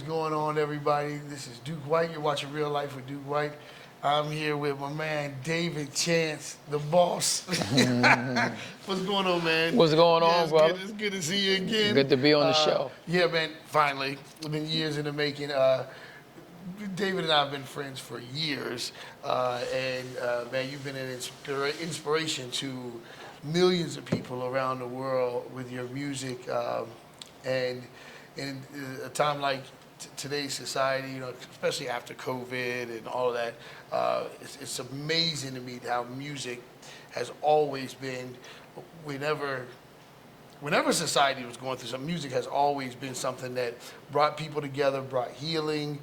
is going on, everybody? This is Duke White. You're watching Real Life with Duke White. I'm here with my man David Chance, the boss. What's going on, man? What's going Yeah, on, brother? It's good to see you again. Good to be on the show. Yeah, man. Finally, it's been years in the making. David and I have been friends for years, man, you've been an inspiration to millions of people around the world with your music, and in a time like today's society, you know, especially after COVID and all of that, it's amazing to me how music has always been, whenever society was going through something, music has always been something that brought people together, brought healing,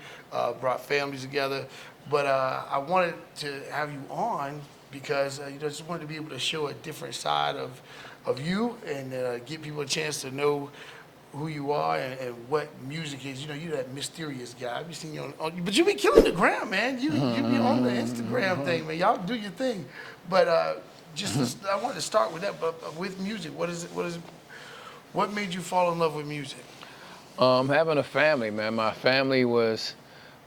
brought families together. But I wanted to have you on because just wanted to be able to show a different side of you and give people a chance to know who you are and what music is. You know, you're that mysterious guy. I've seen you but you be killing the gram, man. You be on the Instagram thing, man. Y'all do your thing. But I wanted to start with that. But with music, what made you fall in love with music? Having a family, man. My family was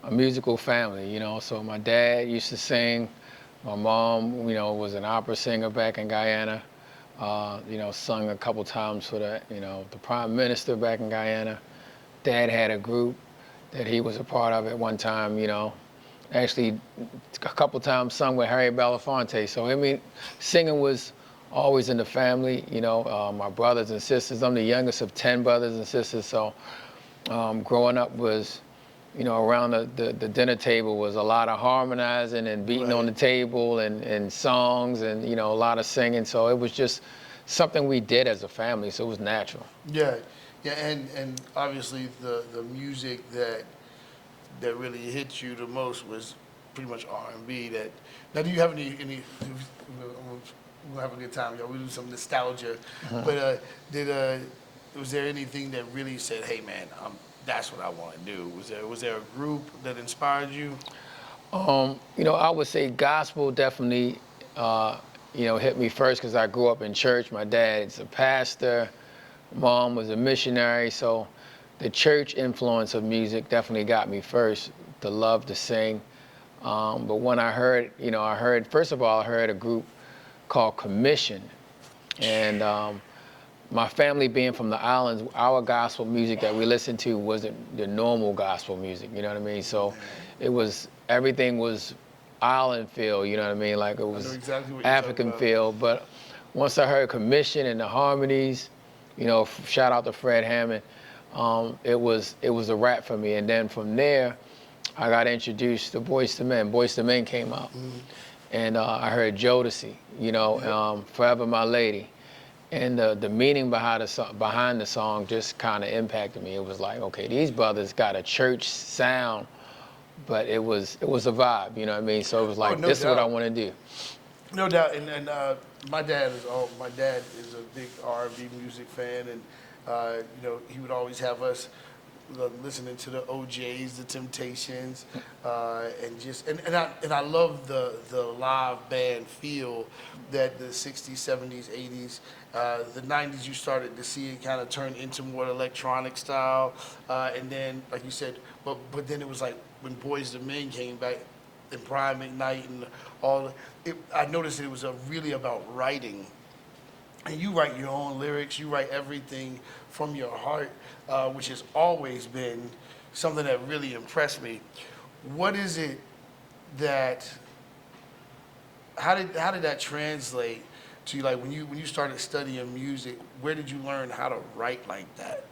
a musical family, you know. So my dad used to sing. My mom, you know, was an opera singer back in Guyana. Sung a couple times for the Prime Minister back in Guyana. Dad had a group that he was a part of at one time, you know. Actually, a couple times sung with Harry Belafonte. So, I mean, singing was always in the family, you know. My brothers and sisters, I'm the youngest of 10 brothers and sisters, so growing up was, you know, around the dinner table was a lot of harmonizing and beating on the table and songs and, you know, a lot of singing. So it was just something we did as a family, so it was natural. Yeah, and obviously the music that really hit you the most was pretty much R&B. Now, do you have any we'll have a good time, y'all. We'll do some nostalgia. But was there anything that really said, hey, man, that's what I want to do? Was there a group that inspired you? You know, I would say gospel definitely, hit me first because I grew up in church. My dad's a pastor. Mom was a missionary. So the church influence of music definitely got me first, the love to sing. But when I heard first of all, I heard a group called Commission. And my family being from the islands, our gospel music that we listened to wasn't the normal gospel music, you know what I mean? So everything was island feel, you know what I mean? Like it was exactly African feel. But once I heard Commission and the harmonies, you know, shout out to Fred Hammond, it was a wrap for me. And then from there, I got introduced to Boyz II Men. Boyz II Men came out. And I heard Jodeci, you know, Forever My Lady. And the meaning behind the song just kind of impacted me. It was like, okay, these brothers got a church sound, but it was a vibe, you know what I mean? So it was like, this is what I want to do. No doubt. And my dad is a big R&B music fan, and he would always have us listening to the OJs, the Temptations, and I love the live band feel that the 60s, 70s, 80s, the 90s you started to see it kind of turn into more electronic style, and then like you said, but then it was like when Boyz II Men came back and Prime McKnight and all, I noticed it was really about writing. And you write your own lyrics, you write everything from your heart, which has always been something that really impressed me. What is it how did that translate to you? Like when you started studying music, where did you learn how to write like that?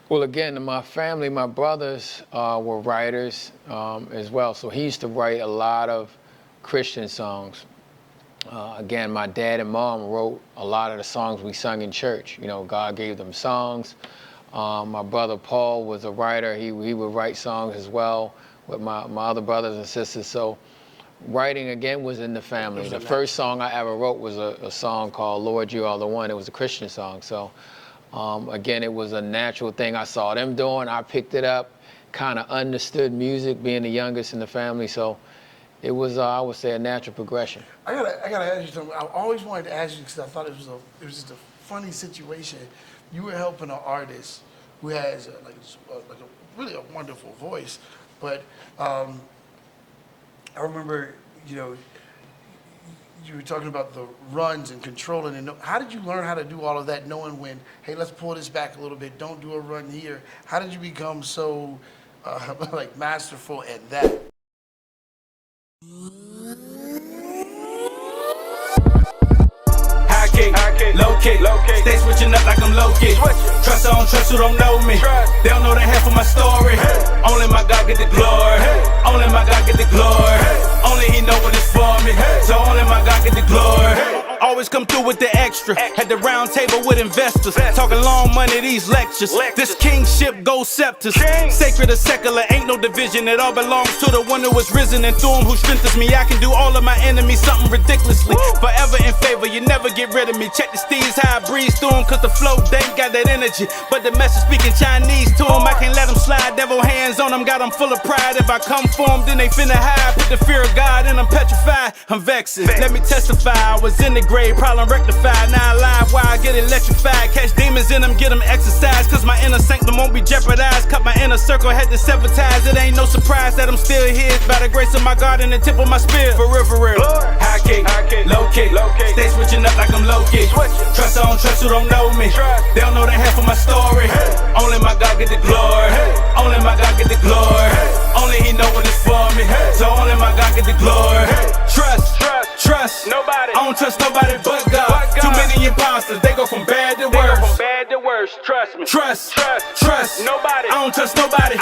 Well, again, in my family, my brothers were writers as well. So he used to write a lot of Christian songs. Again, my dad and mom wrote a lot of the songs we sung in church. You know, God gave them songs. My brother Paul was a writer. He would write songs as well with my other brothers and sisters. So writing, again, was in the family. The first song I ever wrote was a song called Lord, You Are the One. It was a Christian song. So, again, it was a natural thing I saw them doing. I picked it up, kind of understood music, being the youngest in the family. So it was, I would say, a natural progression. I gotta ask you something. I always wanted to ask you because I thought it was just a funny situation. You were helping an artist who has like a really a wonderful voice. But I remember, you know, you were talking about the runs and controlling, and how did you learn how to do all of that, knowing when, hey, let's pull this back a little bit, don't do a run here? How did you become so like masterful at that? High kick, low kick, stay switching up like I'm low kick. Trust I don't trust who don't know me. They don't know the half of my story. Only my God get the glory. Only my God get the glory. Only He know what it's for me. So only my God get the glory. Always come through with the extra. At the round table with investors, talking long money, these lectures. This kingship goes scepters. Sacred or secular, ain't no division. It all belongs to the one who was risen, and through him who strengthens me. I can do all of my enemies something ridiculously. Forever in favor, you never get rid of me. Check the steeds, how I breeze through them, cause the flow, they ain't got that energy. But the message speaking Chinese to them, I can't let them slide. Devil hands on them, got them full of pride. If I come for them, then they finna hide. Put the fear of God and I'm petrified. I'm vexing. Let me testify, I was in the grave, problem rectified. Now alive, why I get electrified. Catch demons in them, get them exercised. Cause my inner sanctum won't be jeopardized. Cut my inner circle, had to sever ties. It ain't no surprise that I'm still here. By the grace of my God and the tip of my spear. For real, for real. High kick, low kick, stay switching up like I'm low kick. Trust I don't trust who don't know me. They don't know the half of my story. Only my God get the glory. Only my God get the glory. Only He know what it's for me. So only my God get the glory. Trust, nobody. I don't trust nobody but God. Too many imposters, they go from bad to worse. Trust me. Trust, nobody. I don't trust nobody.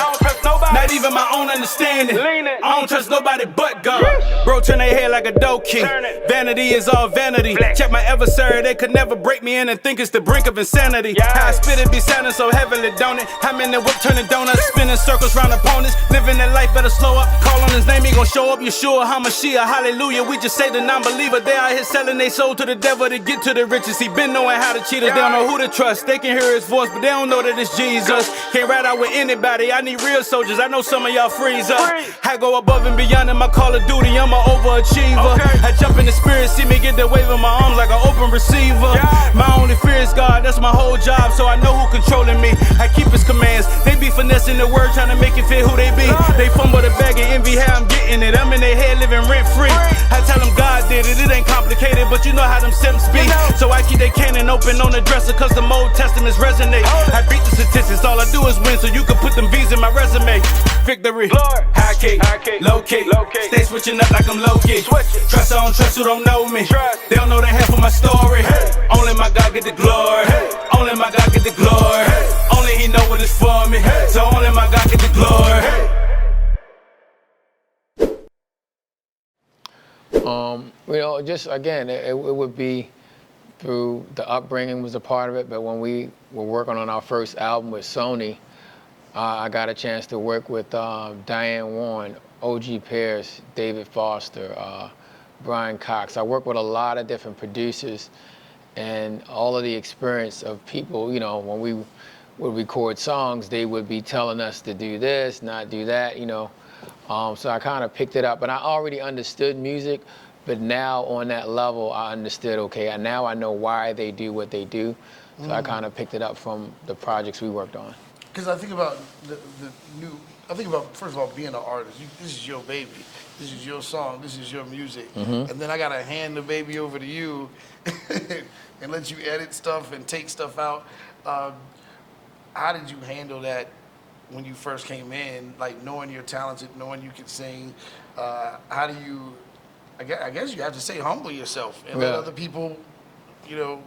Not even my own understanding. I don't trust nobody but God. Bro, turn their head like a dough key. Vanity is all vanity. Check my adversary, they could never break me in and think it's the brink of insanity. How I spit it be sounding so heavily, don't it? I'm in the whip turning donuts, spinning circles round opponents. Living that life, better slow up. Call on His name, He gon' show up. Yeshua, Hamashiach, hallelujah. We just say the non-believer. They out here selling they soul to the devil to get to the riches. He been knowing how to cheat us. They don't know who to trust. They can hear His voice, but they don't know that it's Jesus. Can't ride out with anybody. I need real soldiers. I know some of y'all freeze up. I go above and beyond in my Call of Duty. I'm an overachiever. I jump in the spirit, see me get the wave in my arms like an open receiver. My only fear is God. That's my whole job, so I know who controlling me. I keep His commands. They be finessing the word, trying to make it fit who they be. They fumble the bag and envy how I'm getting it. I'm in their head living rent free. I tell them God did it. It ain't complicated, but you know how them simps be. So I keep their cannon open on the dresser, cause the Old Testaments resonate. I beat the statistics, all I do is win, so you can put them V's in my resume. Victory. High kick, low kick, stay switching up like I'm low kick. Trust I don't trust who don't know me. They don't know the half of my story. Only my God get the glory. Only my God get the glory. Only He know what it's for me. So only my God get the glory. You know, just again, it would be through the upbringing was a part of it, but when we were working on our first album with Sony, I got a chance to work with Diane Warren, O.G. Pierce, David Foster, Brian Cox. I worked with a lot of different producers, and all of the experience of people, you know, when we would record songs, they would be telling us to do this, not do that, you know. So I kind of picked it up, and I already understood music, but now on that level, I understood, okay, now I know why they do what they do. So I kind of picked it up from the projects we worked on. Because I think about I think about, first of all, being an artist. This is your baby. This is your song. This is your music. And then I got to hand the baby over to you and let you edit stuff and take stuff out. How did you handle that when you first came in, like knowing you're talented, knowing you can sing? How do you, I guess you have to say, humble yourself and let other people, you know.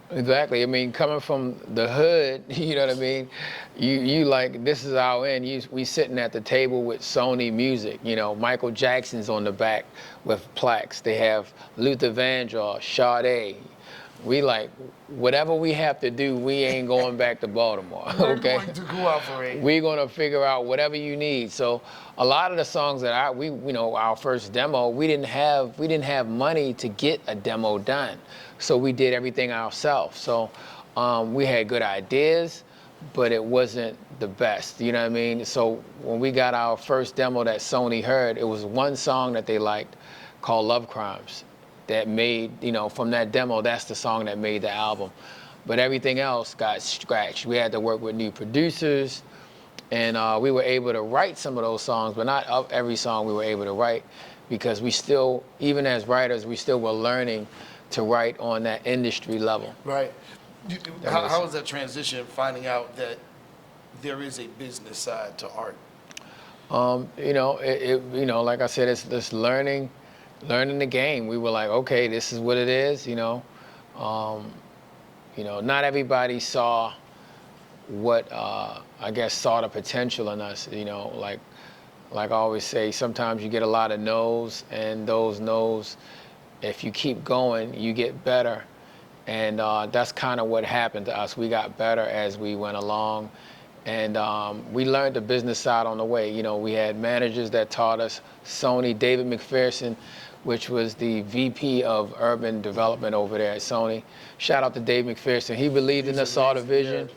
Exactly. I mean, coming from the hood, you know what I mean? You like, this is our end. We sitting at the table with Sony Music. You know, Michael Jackson's on the back with plaques. They have Luther Vandross, Sade. We like, whatever we have to do, we ain't going back to Baltimore, okay? We're going to cooperate. We're going to figure out whatever you need. So a lot of the songs that you know, our first demo, we didn't have money to get a demo done. So we did everything ourselves. So we had good ideas, but it wasn't the best, you know what I mean? So when we got our first demo that Sony heard, it was one song that they liked called Love Crimes. That made, you know, from that demo, that's the song that made the album. but everything else got scratched. We had to work with new producers, and we were able to write some of those songs, but not of every song we were able to write, because we still, even as writers, we still were learning to write on that industry level. Right. How was that transition, finding out that there is a business side to art? You know, like I said, it's learning the game. We were like, okay, this is what it is. Not everybody saw what I guess saw the potential in us. Like I always say, sometimes you get a lot of no's, and those no's, if you keep going, you get better. And that's kind of what happened to us. We got better as we went along. And we learned the business side on the way. We had managers that taught us. Sony, David McPherson, which was the VP of Urban Development over there at Sony. Shout out to Dave McPherson. He believed in us, saw the vision.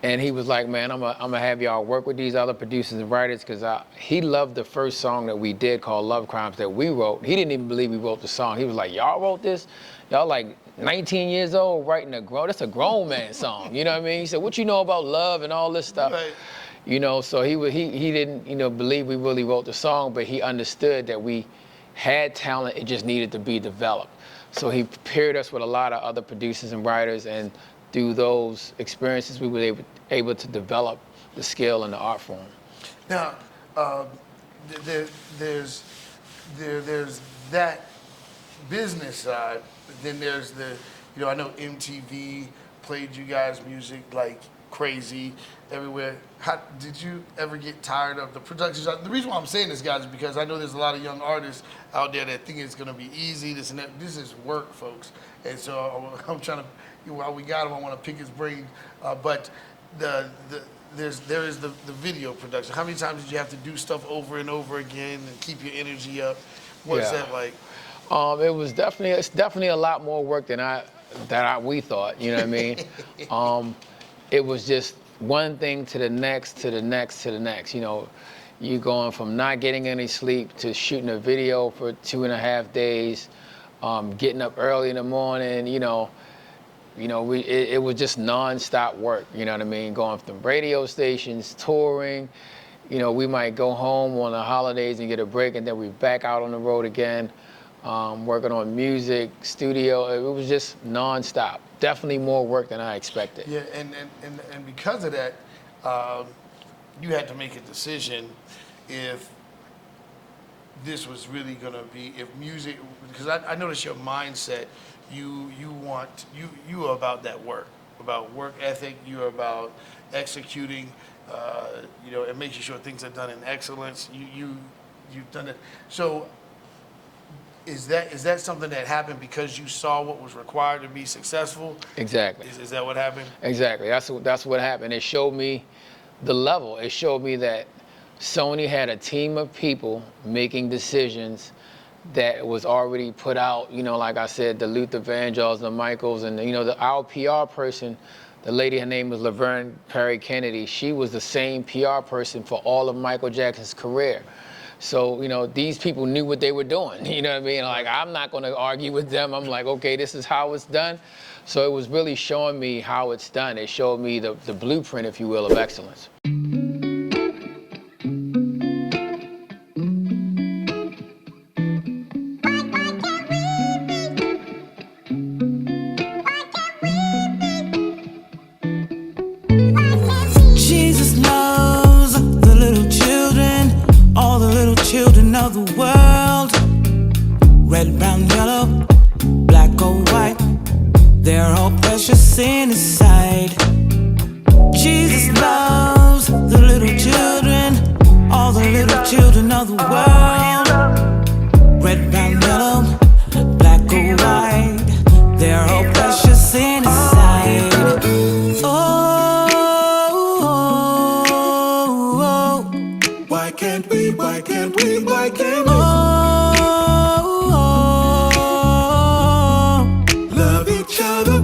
And he was like, man, I'm gonna have y'all work with these other producers and writers, because he loved the first song that we did called Love Crimes that we wrote. He didn't even believe we wrote the song. He was like, y'all wrote this? Y'all like 19 years old writing that's a grown man song. You know what I mean? He said, what you know about love and all this stuff? Right. So he didn't, believe we really wrote the song, but he understood that we had talent, it just needed to be developed. So he paired us with a lot of other producers and writers, and through those experiences, we were able to develop the skill and the art form. Now, there's that business side, but then there's I know MTV played you guys' music like crazy everywhere. How did you ever get tired of the production side? The reason why I'm saying this, guys, is because I know there's a lot of young artists out there that think it's going to be easy, this and that. This is work, folks. And so I'm trying to, while we got him, I want to pick his brain. But there is the video production. How many times did you have to do stuff over and over again and keep your energy up? What's that like? It's definitely a lot more work than we thought. You know what I mean? It was just one thing to the next, to the next, to the next. You going from not getting any sleep to shooting a video for 2.5 days, getting up early in the morning. It was just nonstop work. You know what I mean? Going from radio stations, touring. We might go home on the holidays and get a break, and then we're back out on the road again, working on music, studio. It was just nonstop. Definitely more work than I expected. Yeah, and because of that, you had to make a decision if this was really gonna be, if music, because I noticed your mindset, you are about that work, about work ethic, you're about executing, and making sure things are done in excellence. You've done it. So is that something that happened because you saw what was required to be successful? Exactly. Is that what happened? Exactly. That's what happened. It showed me the level. It showed me that Sony had a team of people making decisions that was already put out. Like I said, the Luther Vandross, the Michaels, and our PR person, the lady, her name was Laverne Perry Kennedy. She was the same PR person for all of Michael Jackson's career. So, these people knew what they were doing. You know what I mean? Like, I'm not going to argue with them. I'm like, okay, this is how it's done. So it was really showing me how it's done. It showed me the blueprint, if you will, of excellence. Jesus loves the little children, all the little children of the world. Red, brown, yellow, black or white, they're all precious in His sight. Jesus loves the little children, all the little children of the world. Red, brown, yellow, black or white, they're all precious in His sight. Why can't we, why can't we, why can't we Oh, love each other?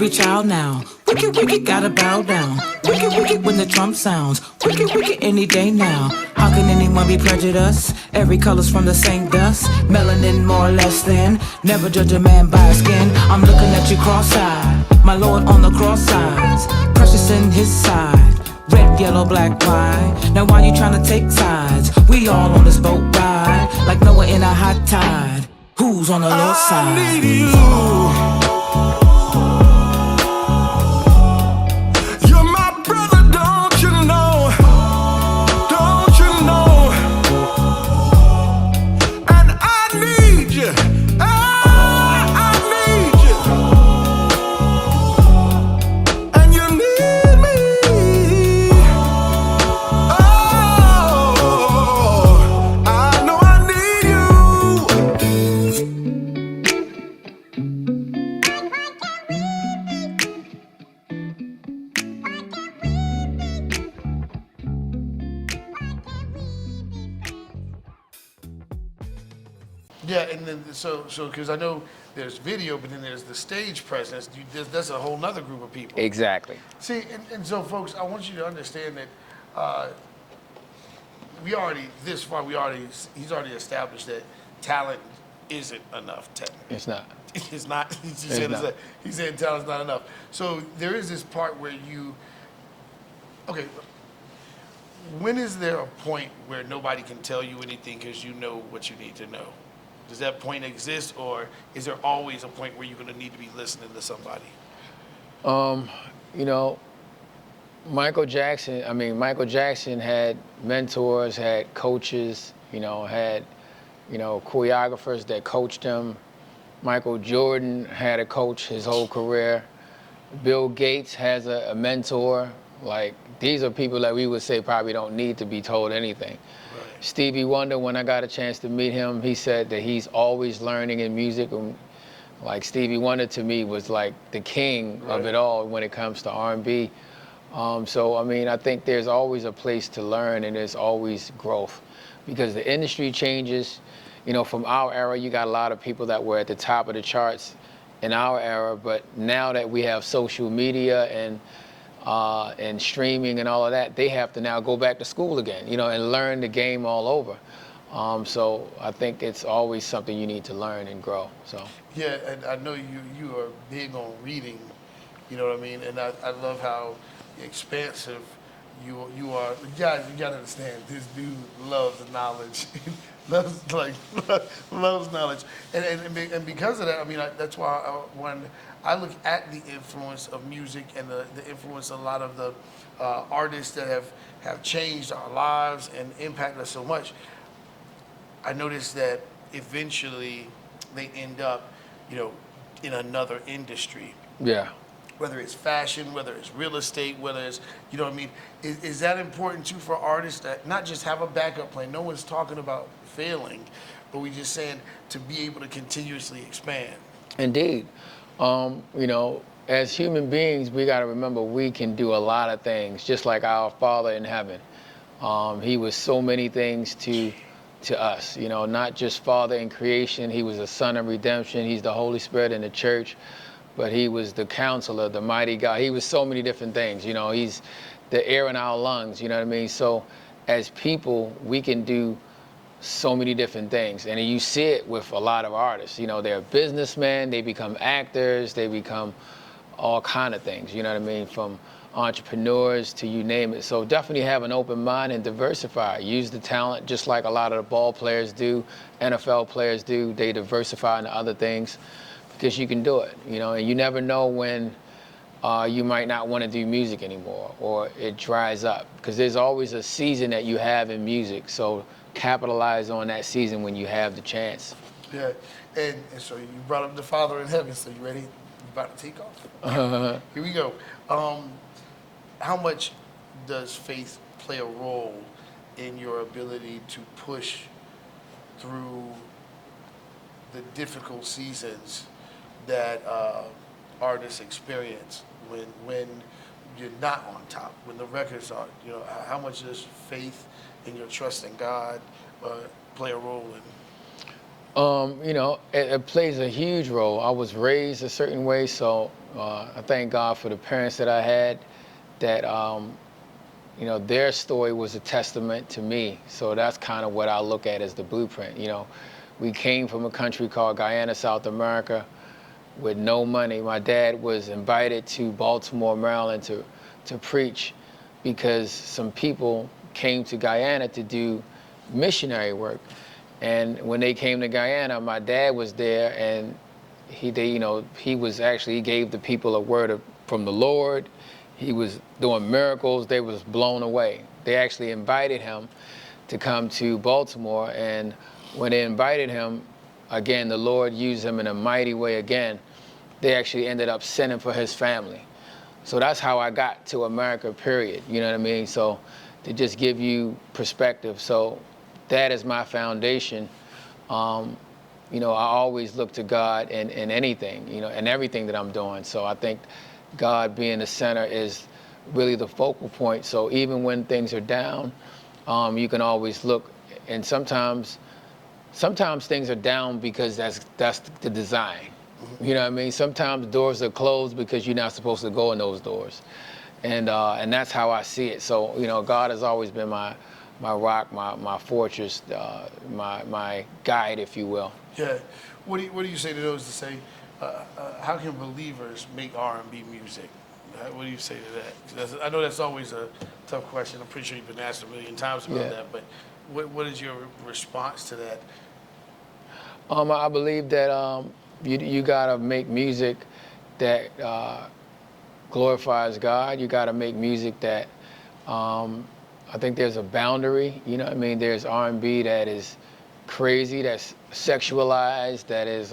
Every child now, wicked, wicked, gotta bow down. Wicked, wicked when the trump sounds. Wicked, wicked any day now. How can anyone be prejudiced? Every color's from the same dust. Melanin more or less than. Never judge a man by his skin. I'm looking at you cross-eyed. My Lord on the cross sides. Precious in his side. Red, yellow, black, white. Now why you tryna take sides? We all on this boat ride. Like Noah in a hot tide. Who's on the low side? I need you. You're my brother, don't you know? Don't you know? And I need you. I need you. And you need me. Oh, I know I need you. Yeah, and then so because I know there's video, but then there's the stage presence. That's a whole nother group of people. Exactly. See, and so folks, I want you to understand that we already this far. He's already established that talent isn't enough. It's not. It's not. not. He's saying talent's not enough. So there is this part where okay. When is there a point where nobody can tell you anything because you know what you need to know? Does that point exist, or is there always a point where you're going to need to be listening to somebody? You know, Michael Jackson had mentors, had coaches, had, choreographers that coached him. Michael Jordan had a coach his whole career. Bill Gates has a mentor. Like, these are people that we would say probably don't need to be told anything. Right. Stevie Wonder, when I got a chance to meet him, he said that he's always learning in music. Like, Stevie Wonder to me was like the king of it all when it comes to R&B. So, I think there's always a place to learn, and there's always growth because the industry changes. From our era, you got a lot of people that were at the top of the charts in our era, but now that we have social media and streaming and all of that, they have to now go back to school again, and learn the game all over. So I think it's always something you need to learn and grow. So yeah, and I know you are big on reading, you know what I mean, and I love how expansive you are. You gotta understand, this dude loves knowledge. loves knowledge, and because of that, that's why when I look at the influence of music and the influence of a lot of the artists that have changed our lives and impacted us so much, I noticed that eventually they end up, in another industry. yeah. Whether it's fashion, whether it's real estate, whether it's, is that important too for artists that not just have a backup plan? No one's talking about failing, but we just saying to be able to continuously expand. Indeed. As human beings, we got to remember we can do a lot of things, just like our Father in heaven. He was so many things to us, not just Father in creation. He was a Son of redemption. He's the Holy Spirit in the church. But he was the counselor, the mighty God. He was so many different things. He's the air in our lungs, you know what I mean? So as people, we can do so many different things. And you see it with a lot of artists. They're businessmen, they become actors, they become all kind of things, you know what I mean? From entrepreneurs to you name it. So definitely have an open mind and diversify. Use the talent just like a lot of the ball players do, NFL players do. They diversify into other things. Because you can do it, and you never know when you might not want to do music anymore or it dries up. Because there's always a season that you have in music, so capitalize on that season when you have the chance. Yeah, and so you brought up the Father in heaven, so you ready? You about to take off? Here we go. How much does faith play a role in your ability to push through the difficult seasons that artists experience when you're not on top, when the records are, how much does faith and your trust in God play a role in? It plays a huge role. I was raised a certain way, so I thank God for the parents that I had that, you know, their story was a testament to me. So that's kind of what I look at as the blueprint. You know, we came from a country called Guyana, South America, with no money. My dad was invited to Baltimore, Maryland to preach because some people came to Guyana to do missionary work. And when they came to Guyana, my dad was there, and he gave the people a word from the Lord. He was doing miracles. They was blown away. They actually invited him to come to Baltimore, and when they invited him, again, the Lord used him in a mighty way again. They actually ended up sending for his family. So that's how I got to America, period. You know what I mean? So to just give you perspective. So that is my foundation. You know, I always look to God in anything, you know, in everything that I'm doing. So I think God being the center is really the focal point. So even when things are down, you can always look, and sometimes things are down because that's the design. You know what I mean? Sometimes doors are closed because you're not supposed to go in those doors. And that's how I see it. So, you know, God has always been my rock, my fortress, my guide, if you will. Yeah. What do you say to those that say, how can believers make R&B music? What do you say to that? I know that's always a tough question. I'm pretty sure you've been asked a million times about that, but what is your response to that? I believe that you gotta make music that glorifies God. You gotta make music that I think there's a boundary. You know what I mean? There's R&B that is crazy, that's sexualized, that is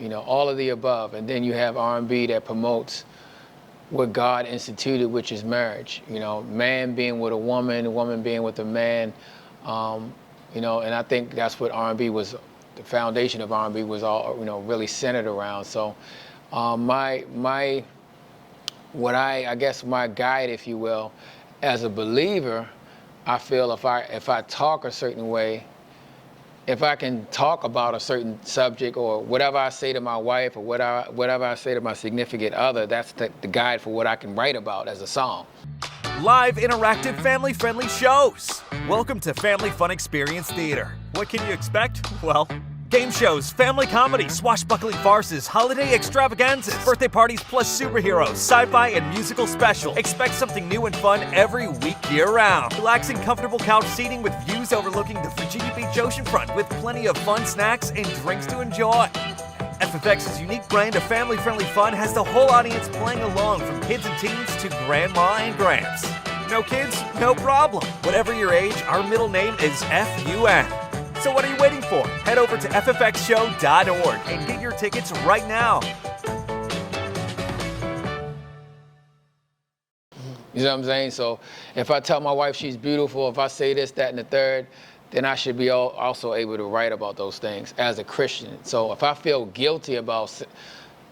you know, all of the above. And then you have R&B that promotes what God instituted, which is marriage. You know, man being with a woman being with a man. You know, and I think that's what R&B was. The foundation of R&B was all, you know, really centered around. So, I guess my guide, if you will, as a believer, I feel if I talk a certain way, if I can talk about a certain subject, or whatever I say to my wife, or whatever I say to my significant other, that's the guide for what I can write about as a song. Live, interactive, family-friendly shows. Welcome to Family Fun Experience Theater. What can you expect? Well, game shows, family comedy, swashbuckling farces, holiday extravaganzas, birthday parties plus superheroes, sci-fi and musical specials. Expect something new and fun every week year-round. Relaxing, comfortable couch seating with views overlooking the Virginia Beach oceanfront with plenty of fun snacks and drinks to enjoy. FFX's unique brand of family-friendly fun has the whole audience playing along, from kids and teens to grandma and gramps. No kids? No problem. Whatever your age, our middle name is FUN. So what are you waiting for? Head over to ffxshow.org and get your tickets right now. You know what I'm saying? So if I tell my wife she's beautiful, if I say this, that, and the third, then I should be also able to write about those things as a Christian. So if I feel guilty about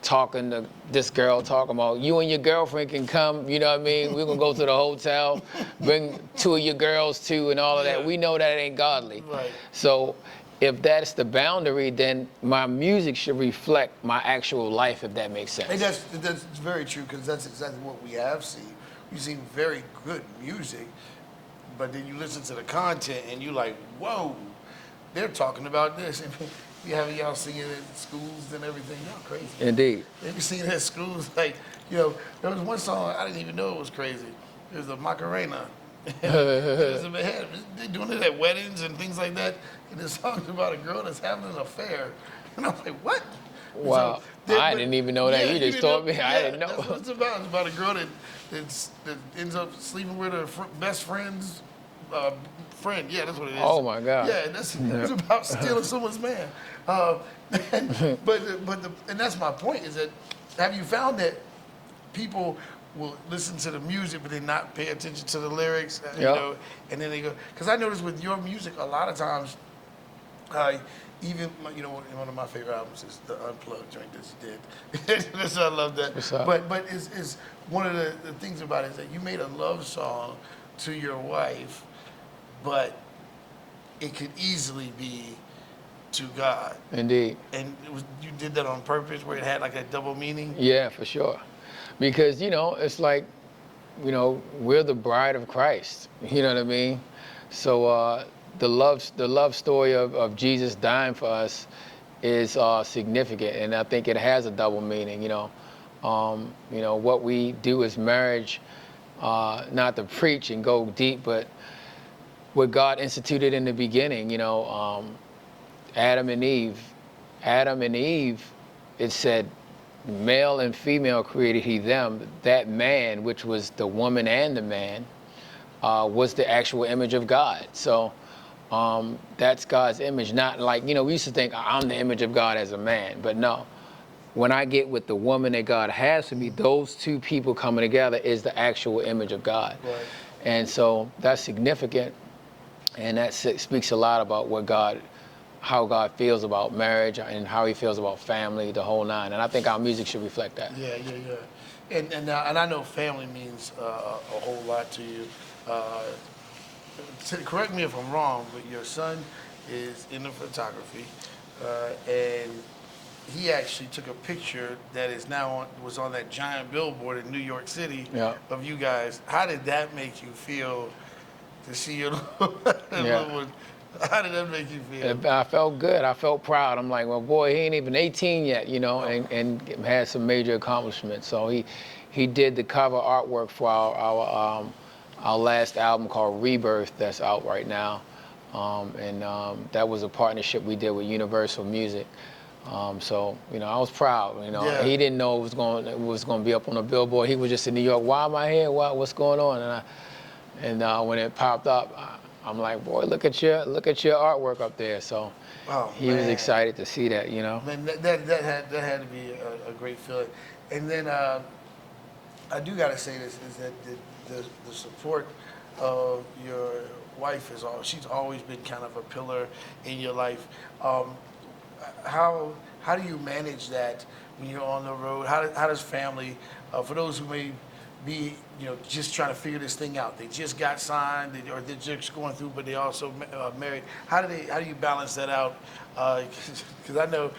talking to this girl, talking about you and your girlfriend can come, you know what I mean? We're gonna go to the hotel, bring two of your girls too, and all of that. We know that ain't godly. Right. So if that's the boundary, then my music should reflect my actual life, if that makes sense. And that's very true, because that's exactly what we have seen. We've seen very good music, but then you listen to the content and you're like, whoa, they're talking about this. And you have y'all singing at schools and everything. Y'all crazy. Indeed. They be singing at schools, like, you know, there was one song, I didn't even know it was crazy. It was a Macarena. They're doing it at weddings and things like that. And the song's about a girl that's having an affair. And I'm like, what? Wow. So, I didn't even know that. Yeah, you just told me. Yeah, I didn't know. That's what it's about. It's about a girl that ends up sleeping with her best friend's friend. Yeah, that's what it is. Oh my God. Yeah, it's about stealing someone's man. And that's my point, is that, have you found that people will listen to the music but they not pay attention to the lyrics? You know, and then they go, because I noticed with your music a lot of times, even, you know, one of my favorite albums is the Unplugged joint that you did. I love that. But it's one of the things about it is that you made a love song to your wife, but it could easily be to God. Indeed. And you did that on purpose, where it had like a double meaning? Yeah, for sure. Because, it's like, we're the bride of Christ. You know what I mean? So the love story of Jesus dying for us is significant, and I think it has a double meaning. What we do as marriage, not to preach and go deep, but what God instituted in the beginning. Adam and Eve. Adam and Eve, it said, male and female created he them. That man, which was the woman and the man, was the actual image of God. So that's God's image. Not like, we used to think I'm the image of God as a man, but no. When I get with the woman that God has for me, those two people coming together is the actual image of God. Right. And so that's significant, and that speaks a lot about how God feels about marriage and how he feels about family, the whole nine. And I think our music should reflect that. Yeah. And I know family means a whole lot to you. Correct me if I'm wrong, but your son is into photography, and he actually took a picture that is was on that giant billboard in New York City of you guys. How did that make you feel to see your little one? How did that make you feel? I felt good. I felt proud. I'm like, well, boy, he ain't even 18 yet, and had some major accomplishments. So he did the cover artwork for our last album called Rebirth that's out right now. That was a partnership we did with Universal Music. So I was proud. He didn't know it was going to be up on the billboard. He was just in New York. Why am I here? What's going on? And when it popped up, I'm like, boy, look at your artwork up there. So he was excited to see that. Man, that had to be a great feeling. And then I do got to say this is that the support of your wife she's always been kind of a pillar in your life. How do you manage that when you're on the road? How does family, for those who may be just trying to figure this thing out, they just got signed or they're just going through, but they also married. How do you balance that out? Because I know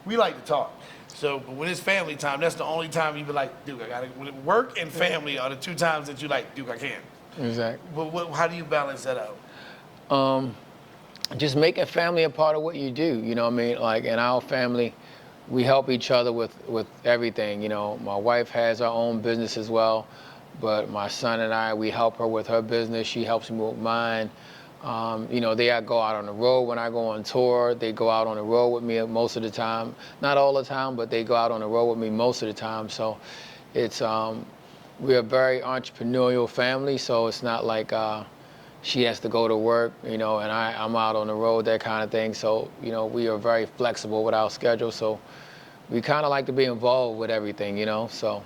we like to talk. So, but when it's family time, that's the only time you be like, Duke, work and family are the two times that you like, Duke, I can't. Exactly. But how do you balance that out? Just making family a part of what you do. Like in our family, we help each other with everything. My wife has her own business as well, but my son and I, we help her with her business. She helps me with mine. They go out on the road when I go on tour. They go out on the road with me most of the time. Not all the time, but they go out on the road with me most of the time. So it's we're a very entrepreneurial family. So it's not like she has to go to work, and I'm out on the road, that kind of thing. So we are very flexible with our schedule. So we kind of like to be involved with everything, So